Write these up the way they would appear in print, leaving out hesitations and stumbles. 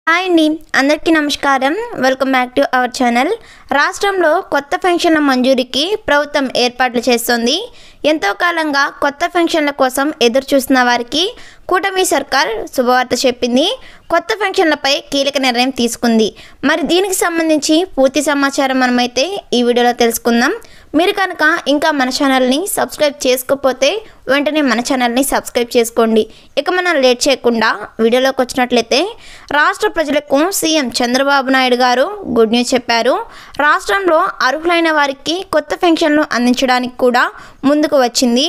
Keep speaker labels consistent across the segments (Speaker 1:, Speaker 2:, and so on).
Speaker 1: Hi అండి, అందరికీ నమస్కారం. Welcome back to our channel. రాష్ట్రంలో కొత్త పెన్షన్ల మంజూరీకి ప్రభుత్వం ఏర్పాట్లు చేస్తోంది. ఎంతో కాలంగా కొత్త పెన్షన్ల కోసం ఎదురు చూస్తున్న వారికి కూటమి సర్కార్ శుభవార్త చెప్పింది. కొత్త పెన్షన్లపై కీలక నిర్ణయం తీసుకుంది. మరి దీనికి సంబంధించి పూర్తి సమాచారం మనమైతే ఈ వీడియోలో తెలుసుకుందాం. మీరు కనుక ఇంకా మన ఛానల్ని సబ్స్క్రైబ్ చేసుకోకపోతే వెంటనే మన ఛానల్ని సబ్స్క్రైబ్ చేసుకోండి. ఇక మనం లేట్ చేయకుండా వీడియోలోకి వచ్చినట్లయితే, రాష్ట్ర ప్రజలకు సీఎం చంద్రబాబు నాయుడు గారు గుడ్ న్యూస్ చెప్పారు. రాష్ట్రంలో అర్హులైన వారికి కొత్త పెన్షన్లు అందించడానికి కూడా ముందుకు వచ్చింది.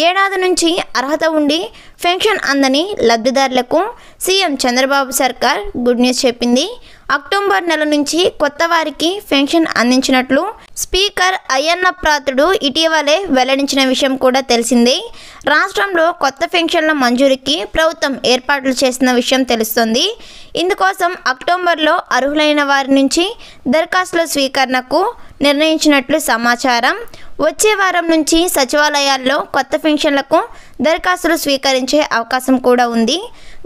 Speaker 1: ఏడాది నుంచి అర్హత ఉండి పెన్షన్ అందని లబ్ధిదారులకు సీఎం చంద్రబాబు సర్కార్ గుడ్ న్యూస్ చెప్పింది. అక్టోబర్ నెల నుంచి కొత్త వారికి పెన్షన్ అందించినట్లు స్పీకర్ అయ్యన్న పాత్రుడు ఇటీవలే వెల్లడించిన విషయం కూడా తెలిసిందే. రాష్ట్రంలో కొత్త పెన్షన్ల మంజూరీకి ప్రభుత్వం ఏర్పాట్లు చేస్తున్న విషయం తెలుస్తోంది. ఇందుకోసం అక్టోబర్లో అర్హులైన వారి నుంచి దరఖాస్తుల స్వీకరణకు నిర్ణయించినట్లు సమాచారం. వచ్చే వారం నుంచి సచివాలయాల్లో కొత్త పెన్షన్లకు దరఖాస్తులు స్వీకరించే అవకాశం కూడా ఉంది.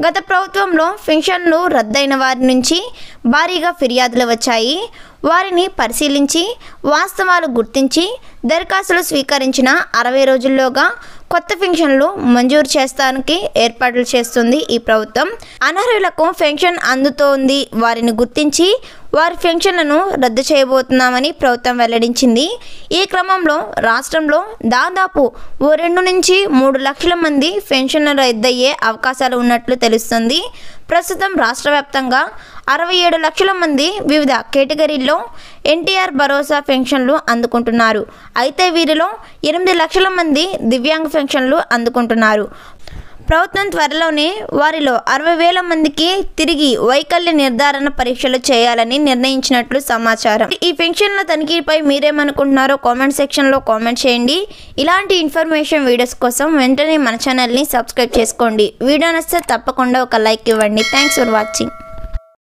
Speaker 1: గత ప్రభుత్వంలో పెన్షన్లు రద్దయిన వారి నుంచి భారీగా ఫిర్యాదులు వచ్చాయి. వారిని పరిశీలించి వాస్తవాలు గుర్తించి దరఖాస్తులు స్వీకరించిన 60 రోజుల్లోగా కొత్త పెన్షన్లు మంజూరు చేస్తానికి ఏర్పాట్లు చేస్తుంది ఈ ప్రభుత్వం. అనర్హులకు పెన్షన్ అందుతోంది వారిని గుర్తించి వారి పెన్షన్లను రద్దు చేయబోతున్నామని ప్రభుత్వం వెల్లడించింది. ఈ క్రమంలో రాష్ట్రంలో దాదాపు 2 నుంచి 3 లక్షల మంది పెన్షన్లు రద్దయ్యే అవకాశాలు ఉన్నట్లు తెలుస్తుంది. ప్రస్తుతం రాష్ట్ర వ్యాప్తంగా 67 లక్షల మంది వివిధ కేటగిరీల్లో ఎన్టీఆర్ భరోసా పెన్షన్లు అందుకుంటున్నారు. అయితే వీరిలో 8 లక్షల మంది దివ్యాంగ పెన్షన్లు అందుకుంటున్నారు. ప్రభుత్వం త్వరలోనే వారిలో 60,000 మందికి తిరిగి వైకల్య నిర్ధారణ పరీక్షలు చేయాలని నిర్ణయించినట్లు సమాచారం. ఈ పెన్షన్ల తనిఖీపై మీరేమనుకుంటున్నారో కామెంట్ సెక్షన్లో కామెంట్ చేయండి. ఇలాంటి ఇన్ఫర్మేషన్ వీడియోస్ కోసం వెంటనే మన ఛానల్ని సబ్స్క్రైబ్ చేసుకోండి. వీడియో నచ్చితే తప్పకుండా ఒక లైక్ ఇవ్వండి. Thanks for watching.